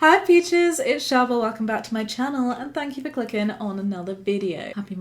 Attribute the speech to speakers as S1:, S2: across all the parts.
S1: Hi peaches, it's Shaaba, welcome back to my channel and thank you for clicking on another video. Happy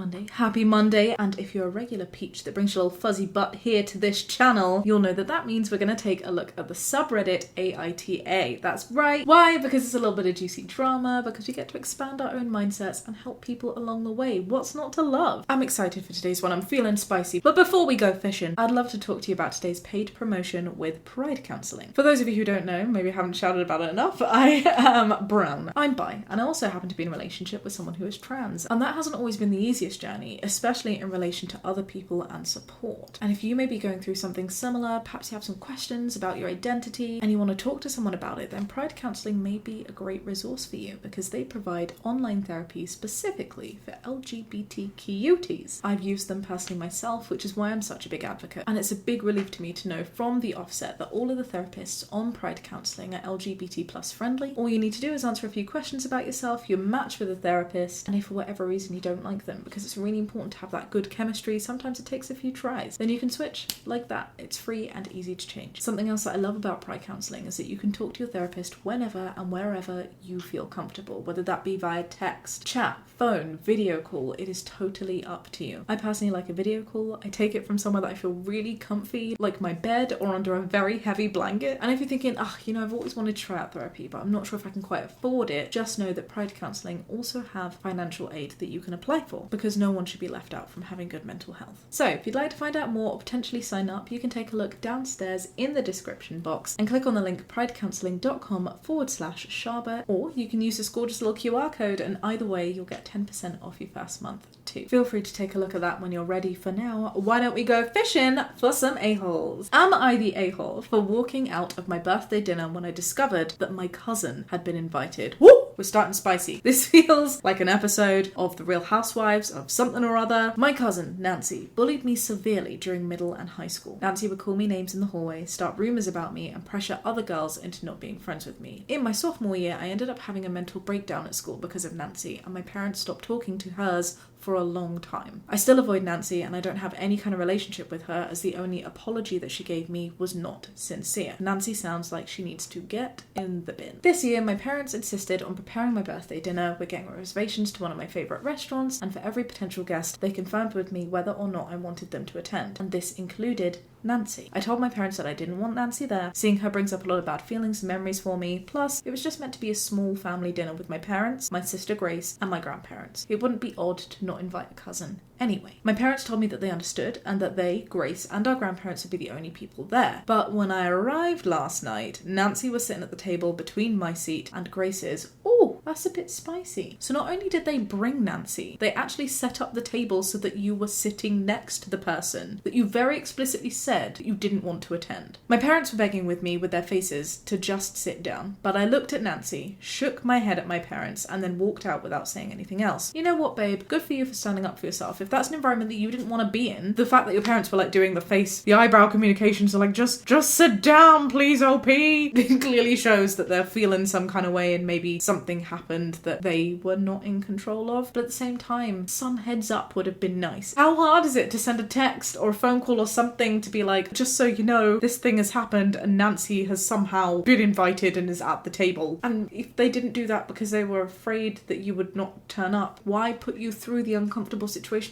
S1: Monday, and if you're a regular peach that brings your little fuzzy butt here to this channel, you'll know that means we're going to take a look at the subreddit AITA. That's right. Why? Because it's a little bit of juicy drama, because we get to expand our own mindsets and help people along the way. What's not to love? I'm excited for today's one, I'm feeling spicy. But before we go fishing, I'd love to talk to you about today's paid promotion with PrideCounseling. For those of you who don't know, maybe I haven't shouted about it enough, I am brown. I'm bi, and I also happen to be in a relationship with someone who is trans. And that hasn't always been the easiest journey, especially in relation to other people and support. And if you may be going through something similar, perhaps you have some questions about your identity and you want to talk to someone about it, then PrideCounseling may be a great resource for you because they provide online therapy specifically for LGBT cuties. I've used them personally myself, which is why I'm such a big advocate. And it's a big relief to me to know from the offset that all of the therapists on PrideCounseling are LGBT plus friendly. All you need to do is answer a few questions about yourself, you match with a therapist, and if for whatever reason you don't like them, because it's really important to have that good chemistry, sometimes it takes a few tries, then you can switch like that. It's free and easy to change. Something else that I love about PrideCounseling is that you can talk to your therapist whenever and wherever you feel comfortable, whether that be via text, chat, phone, video call. It is totally up to you. I personally like a video call. I take it from somewhere that I feel really comfy, like my bed or under a very heavy blanket. And if you're thinking, I've always wanted to try out therapy, but I'm not sure if I can quite afford it, just know that PrideCounseling also have financial aid that you can apply for, because no one should be left out from having good mental health. So if you'd like to find out more or potentially sign up, you can take a look downstairs in the description box and click on the link pridecounseling.com/Shaaba, or you can use this gorgeous little QR code, and either way you'll get 10% off your first month too. Feel free to take a look at that when you're ready. For now, why don't we go fishing for some a-holes? Am I the a-hole for walking out of my birthday dinner when I discovered that my cousin had been invited? Woo! We're starting spicy. This feels like an episode of The Real Housewives of something or other. My cousin, Nancy, bullied me severely during middle and high school. Nancy would call me names in the hallway, start rumours about me, and pressure other girls into not being friends with me. In my sophomore year, I ended up having a mental breakdown at school because of Nancy, and my parents stopped talking to hers for a long time. I still avoid Nancy, and I don't have any kind of relationship with her, as the only apology that she gave me was not sincere. Nancy sounds like she needs to get in the bin. This year, my parents insisted on preparing my birthday dinner. We're getting reservations to one of my favourite restaurants, and for every potential guest, they confirmed with me whether or not I wanted them to attend, and this included Nancy. I told my parents that I didn't want Nancy there. Seeing her brings up a lot of bad feelings and memories for me, plus it was just meant to be a small family dinner with my parents, my sister Grace, and my grandparents. It wouldn't be odd to not invite a cousin anyway. My parents told me that they understood and that they, Grace, and our grandparents would be the only people there. But when I arrived last night, Nancy was sitting at the table between my seat and Grace's. Oh, that's a bit spicy. So not only did they bring Nancy, they actually set up the table so that you were sitting next to the person that you very explicitly said you didn't want to attend. My parents were begging with me with their faces to just sit down, but I looked at Nancy, shook my head at my parents, and then walked out without saying anything else. You know what, babe? Good for you for standing up for yourself. If that's an environment that you didn't want to be in, the fact that your parents were like doing the face, the eyebrow communications are like, just sit down, please, OP. It clearly shows that they're feeling some kind of way and maybe something happened that they were not in control of. But at the same time, some heads up would have been nice. How hard is it to send a text or a phone call or something to be like, just so you know, this thing has happened and Nancy has somehow been invited and is at the table? And if they didn't do that because they were afraid that you would not turn up, why put you through the uncomfortable situation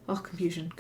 S1: of confusion.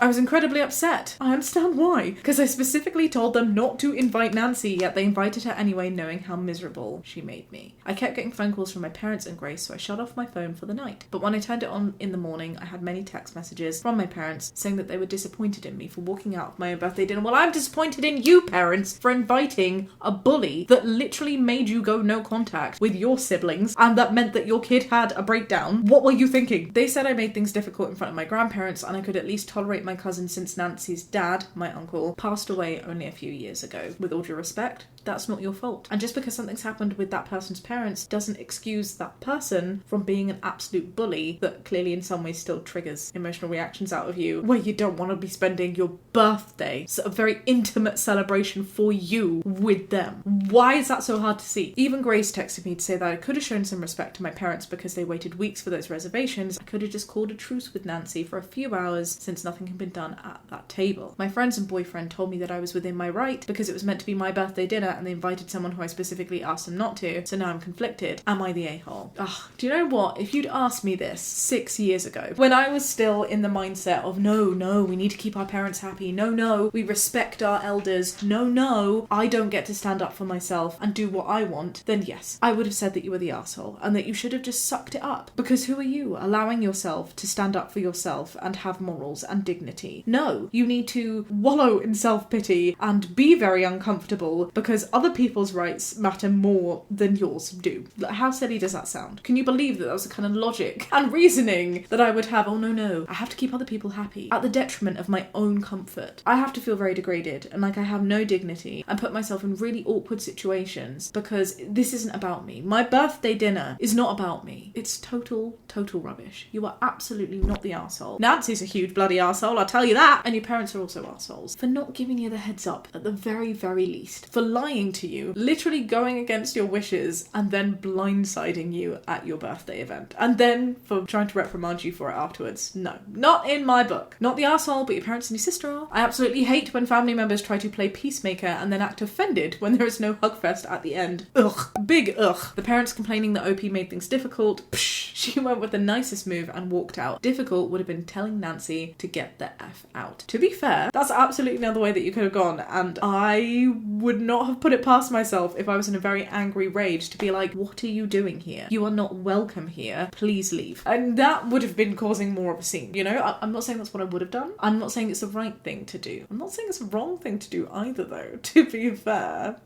S1: I was incredibly upset. I understand why. Because I specifically told them not to invite Nancy, yet they invited her anyway, knowing how miserable she made me. I kept getting phone calls from my parents and Grace, so I shut off my phone for the night. But when I turned it on in the morning, I had many text messages from my parents saying that they were disappointed in me for walking out of my own birthday dinner. Well, I'm disappointed in you, parents, for inviting a bully that literally made you go no contact with your siblings, and that meant that your kid had a breakdown. What were you thinking? They said I made things difficult in front of my grandparents, and I could at least tolerate my cousin since Nancy's dad, my uncle, passed away only a few years ago. With all due respect, that's not your fault. And just because something's happened with that person's parents doesn't excuse that person from being an absolute bully that clearly in some ways still triggers emotional reactions out of you, where you don't want to be spending your birthday, so a very intimate celebration for you, with them. Why is that so hard to see? Even Grace texted me to say that I could have shown some respect to my parents because they waited weeks for those reservations. I could have just called a truce with Nancy for a few hours since nothing had been done at that table. My friends and boyfriend told me that I was within my right because it was meant to be my birthday dinner and they invited someone who I specifically asked them not to, so now I'm conflicted. Am I the a-hole? Ugh, do you know what? If you'd asked me this 6 years ago, when I was still in the mindset of no, we need to keep our parents happy, no, we respect our elders, no, I don't get to stand up for myself and do what I want, then yes, I would have said that you were the arsehole and that you should have just sucked it up. Because who are you allowing yourself to stand up for yourself and have morals and dignity? No, you need to wallow in self-pity and be very uncomfortable because other people's rights matter more than yours do. How silly does that sound? Can you believe that that was the kind of logic and reasoning that I would have? Oh no, I have to keep other people happy at the detriment of my own comfort. I have to feel very degraded and like I have no dignity and put myself in really awkward situations because this isn't about me. My birthday dinner is not about me. It's total rubbish. You are absolutely not the arsehole. Nancy's a huge bloody arsehole, I'll tell you that. And your parents are also arseholes for not giving you the heads up at the very least. For lying to you, literally going against your wishes and then blindsiding you at your birthday event. And then for trying to reprimand you for it afterwards. No, not in my book. Not the arsehole, but your parents and your sister are. I absolutely hate when family members try to play peacemaker and then act offended when there is no hugfest at the end. Ugh. Big ugh. The parents complaining that OP made things difficult. Psh, she went with the nicest move and walked out. Difficult would have been telling Nancy to get the F out. To be fair, that's absolutely another way that you could have gone, and I would not have put it past myself if I was in a very angry rage to be like, what are you doing here? You are not welcome here. Please leave. And that would have been causing more of a scene, you know? I'm not saying that's what I would have done. I'm not saying it's the right thing to do. I'm not saying it's the wrong thing to do either, though, to be fair.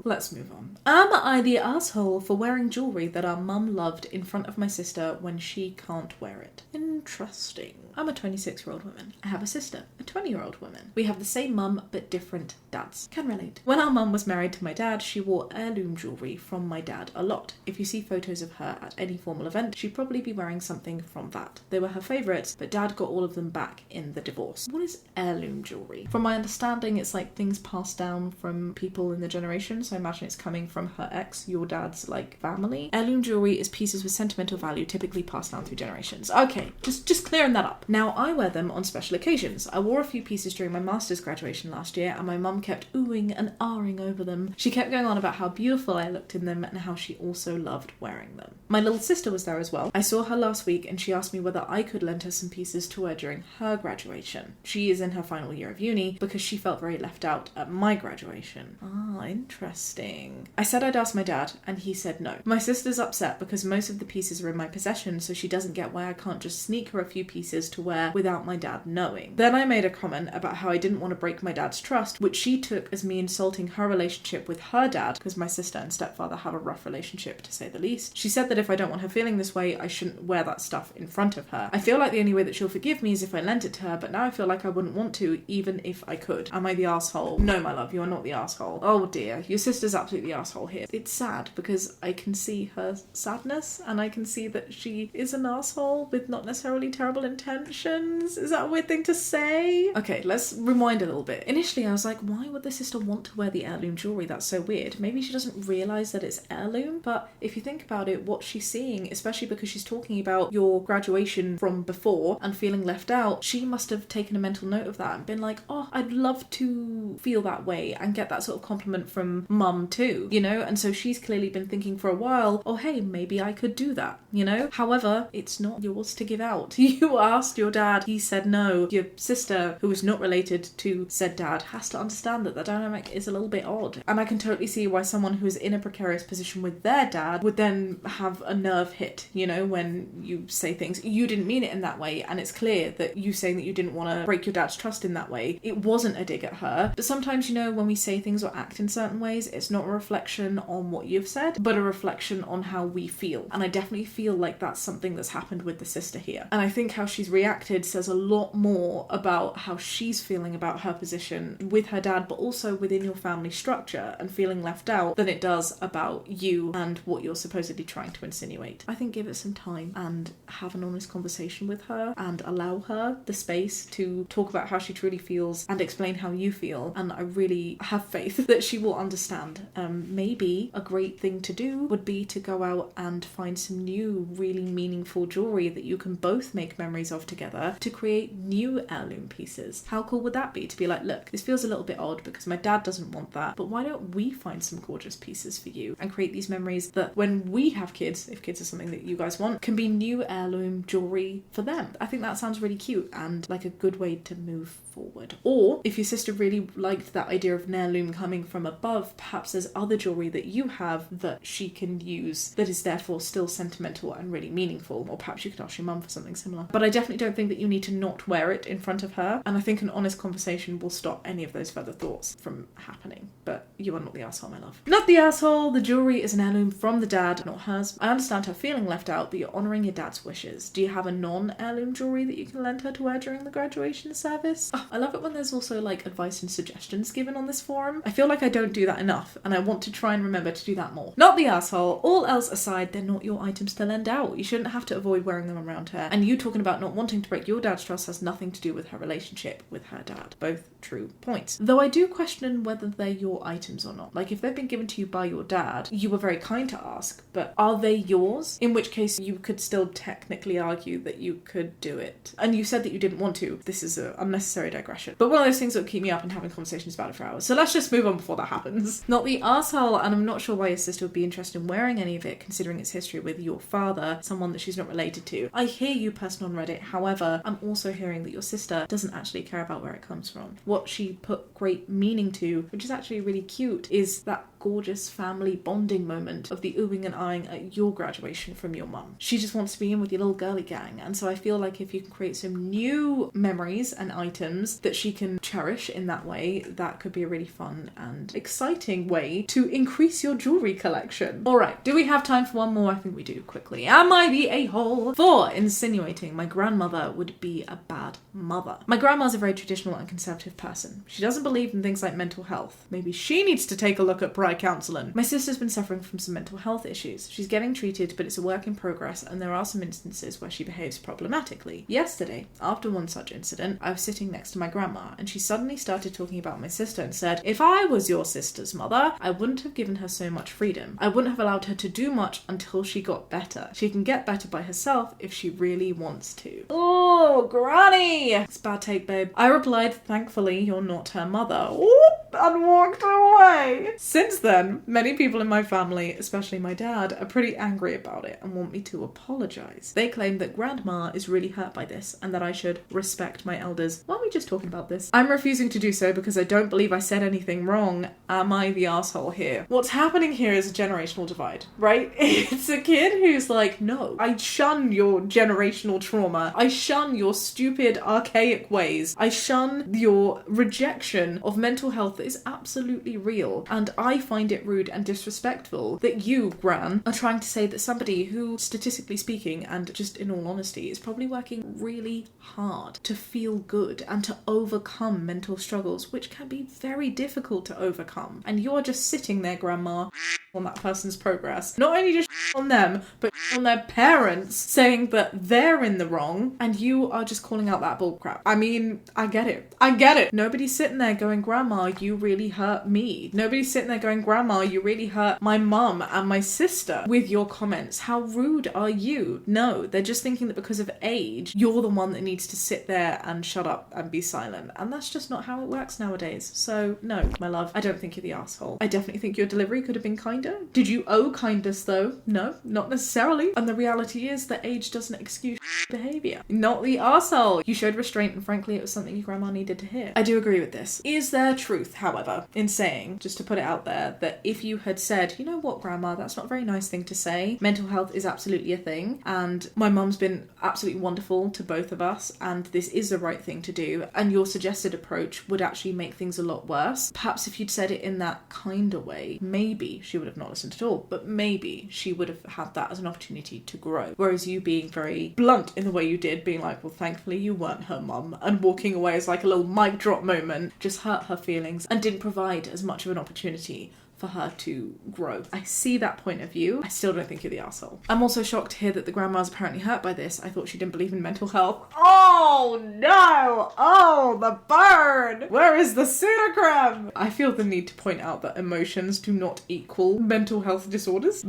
S1: Let's move on. Am I the asshole for wearing jewellery that our mum loved in front of my sister when she can't wear it? Interesting. I'm a 26-year-old woman. I have a sister, a 20-year-old woman. We have the same mum, but different dads. Can relate. When our mum was married to my dad, she wore heirloom jewellery from my dad a lot. If you see photos of her at any formal event, she'd probably be wearing something from that. They were her favourites, but dad got all of them back in the divorce. What is heirloom jewellery? From my understanding, it's like things passed down from people in the generation, so I imagine it's coming from her ex, your dad's, like, family. Heirloom jewellery is pieces with sentimental value, typically passed down through generations. Okay, just clearing that up. Now, I wear them on special occasions. I wore a few pieces during my master's graduation last year, and my mum kept oohing and ahhing over them. She kept going on about how beautiful I looked in them and how she also loved wearing them. My little sister was there as well. I saw her last week and she asked me whether I could lend her some pieces to wear during her graduation. She is in her final year of uni because she felt very left out at my graduation. Ah, interesting. I said I'd ask my dad and he said no. My sister's upset because most of the pieces are in my possession, so she doesn't get why I can't just sneak her a few pieces to wear without my dad knowing. Then I made a comment about how I didn't want to break my dad's trust, which she took as me insulting her relationship with her dad, because my sister and stepfather have a rough relationship, to say the least. She said that if I don't want her feeling this way, I shouldn't wear that stuff in front of her. I feel like the only way that she'll forgive me is if I lent it to her, but now I feel like I wouldn't want to, even if I could. Am I the arsehole? No, my love, you are not the arsehole. Oh dear, your sister's absolutely the arsehole here. It's sad because I can see her sadness and I can see that she is an arsehole with not necessarily terrible intentions. Is that a weird thing to say? Okay, let's rewind a little bit. Initially I was like, why would the sister want to wear the heirloom jewellery? That's so weird. Maybe she doesn't realise that it's heirloom, but if you think about it, what she's seeing, especially because she's talking about your graduation from before and feeling left out, she must have taken a mental note of that and been like, oh, I'd love to feel that way and get that sort of compliment from mum too, you know? And so she's clearly been thinking for a while, oh hey, maybe I could do that, you know? However, it's not yours to give out. You asked your dad, he said no. Your sister, who is not related to said dad, has to understand that the dynamic is a little bit odd. And I can totally see why someone who is in a precarious position with their dad would then have a nerve hit, you know, when you say things. You didn't mean it in that way, and it's clear that you saying that you didn't want to break your dad's trust in that way, it wasn't a dig at her. But sometimes, you know, when we say things or act in certain ways, it's not a reflection on what you've said, but a reflection on how we feel. And I definitely feel like that's something that's happened with the sister here. And I think how she's reacted says a lot more about how she's feeling about her position with her dad, but also within your family structure and feeling left out, than it does about you and what you're supposedly trying to insinuate. I think give it some time and have an honest conversation with her and allow her the space to talk about how she truly feels and explain how you feel. And I really have faith that she will understand. Maybe a great thing to do would be to go out and find some new, really meaningful jewellery that you can both make memories of together to create new heirloom pieces. How cool would that be? To be like, look, this feels a little bit odd because my dad doesn't want that, but why don't we find some gorgeous pieces for you and create these memories that when we have kids, if kids are something that you guys want, can be new heirloom jewelry for them. I think that sounds really cute and like a good way to move forward. Or if your sister really liked that idea of an heirloom coming from above, perhaps there's other jewelry that you have that she can use that is therefore still sentimental and really meaningful. Or perhaps you could ask your mum for something similar. But I definitely don't think that you need to not wear it in front of her, and I think an honest conversation will stop any of those further thoughts from happening. But you are not the asshole, my love. Not the asshole. The jewelry is an heirloom from the dad, not hers. I understand her feeling left out, but you're honouring your dad's wishes. Do you have a non-heirloom jewelry that you can lend her to wear during the graduation service? Oh, I love it when there's also like advice and suggestions given on this forum. I feel like I don't do that enough, and I want to try and remember to do that more. Not the asshole. All else aside, they're not your items to lend out. You shouldn't have to avoid wearing them around her. And you talking about not wanting to break your dad's trust has nothing to do with her relationship with her dad. Both true points. Though I do question whether they're your items or not. Like, if they've been given to you by your dad, you were very kind to ask, but are they yours? In which case you could still technically argue that you could do it. And you said that you didn't want to. This is an unnecessary digression. But one of those things that will keep me up and having conversations about it for hours. So let's just move on before that happens. Not the arsehole, and I'm not sure why your sister would be interested in wearing any of it, considering its history with your father, someone that she's not related to. I hear you, person on Reddit. However, I'm also hearing that your sister doesn't actually care about where it comes from. What she put great meaning to, which is actually really cute, is that gorgeous family bonding moment of the oohing and eyeing at your graduation from your mum. She just wants to be in with your little girly gang, and so I feel like if you can create some new memories and items that she can cherish in that way, that could be a really fun and exciting way to increase your jewelry collection. Alright, do we have time for one more? I think we do. Quickly. Am I the a-hole for insinuating my grandmother would be a bad mother? My grandma's a very traditional and conservative person. She doesn't believe in things like mental health. Maybe she needs to take a look at PrideCounseling. My sister's been suffering from some mental health issues. She's getting treated, but it's a work in progress, and there are some instances where she behaves problematically. Yesterday, after one such incident, I was sitting next to my grandma, and she suddenly started talking about my sister and said, if I was your sister's mother, I wouldn't have given her so much freedom. I wouldn't have allowed her to do much until she got better. She can get better by herself if she really wants to. Oh, granny! It's a bad take, babe. I replied, thankfully, you're not her mother. Whoop, and walked away. Since then, many people in my family, especially my dad, are pretty angry about it and want me to apologise. They claim that grandma is really hurt by this and that I should respect my elders. Why are we just talking about this? I'm refusing to do so because I don't believe I said anything wrong. Am I the arsehole here? What's happening here is a generational divide, right? It's a kid who's like, no, I shun your generational trauma. I shun your stupid, archaic ways. I shun your rejection of mental health that is absolutely real. And I find it rude and disrespectful that you, Gran, are trying to say that somebody who, statistically speaking, and just in all honesty, is probably working really hard to feel good and to overcome mental struggles, which can be very difficult to overcome. And you're just sitting there, Grandma, on that person's progress. Not only just on them, but on their parents, saying that they're in the wrong, and you are just calling out that bullcrap. I mean, I get it. I get it. Nobody's sitting there going, Grandma, you really hurt me. Nobody's sitting there going, Grandma, you really hurt my mum and my sister with your comments. How rude are you? No, they're just thinking that because of age, you're the one that needs to sit there and shut up and be silent. And that's just not how it works nowadays. So, no, my love, I don't think you're the asshole. I definitely think your delivery could have been kinder. Did you owe kindness though? No, not necessarily. And the reality is that age doesn't excuse behaviour. Not the arsehole. You showed restraint, and frankly it was something your grandma needed to hear. I do agree with this. Is there truth, however, in saying, just to put it out there, that if you had said, you know what, Grandma, that's not a very nice thing to say. Mental health is absolutely a thing, and my mum's been absolutely wonderful to both of us, and this is the right thing to do, and your suggested approach would actually make things a lot worse. Perhaps if you'd said it in that kinder way, maybe she would have not listened at all, but maybe she would have had that as an opportunity to grow. Whereas you being very blunt in the way you did, being like, well, thankfully you weren't her mum, and walking away as like a little mic drop moment, just hurt her feelings and didn't provide as much of an opportunity for her to grow. I see that point of view. I still don't think you're the arsehole. I'm also shocked to hear that the grandma's apparently hurt by this. I thought she didn't believe in mental health. Oh no! Oh, the burn! Where is the pseudocreme? I feel the need to point out that emotions do not equal mental health disorders.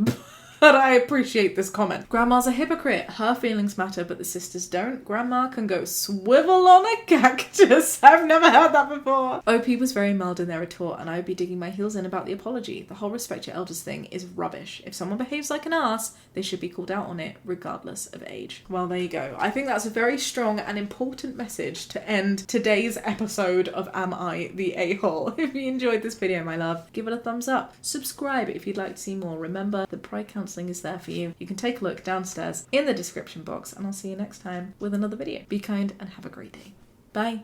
S1: But I appreciate this comment. Grandma's a hypocrite. Her feelings matter, but the sisters don't. Grandma can go swivel on a cactus. I've never heard that before. OP was very mild in their retort, and I would be digging my heels in about the apology. The whole respect your elders thing is rubbish. If someone behaves like an ass, they should be called out on it, regardless of age. Well, there you go. I think that's a very strong and important message to end today's episode of Am I the A-hole? If you enjoyed this video, my love, give it a thumbs up. Subscribe if you'd like to see more. Remember that Pride Counseling is there for you. You can take a look downstairs in the description box, and I'll see you next time with another video. Be kind and have a great day. Bye.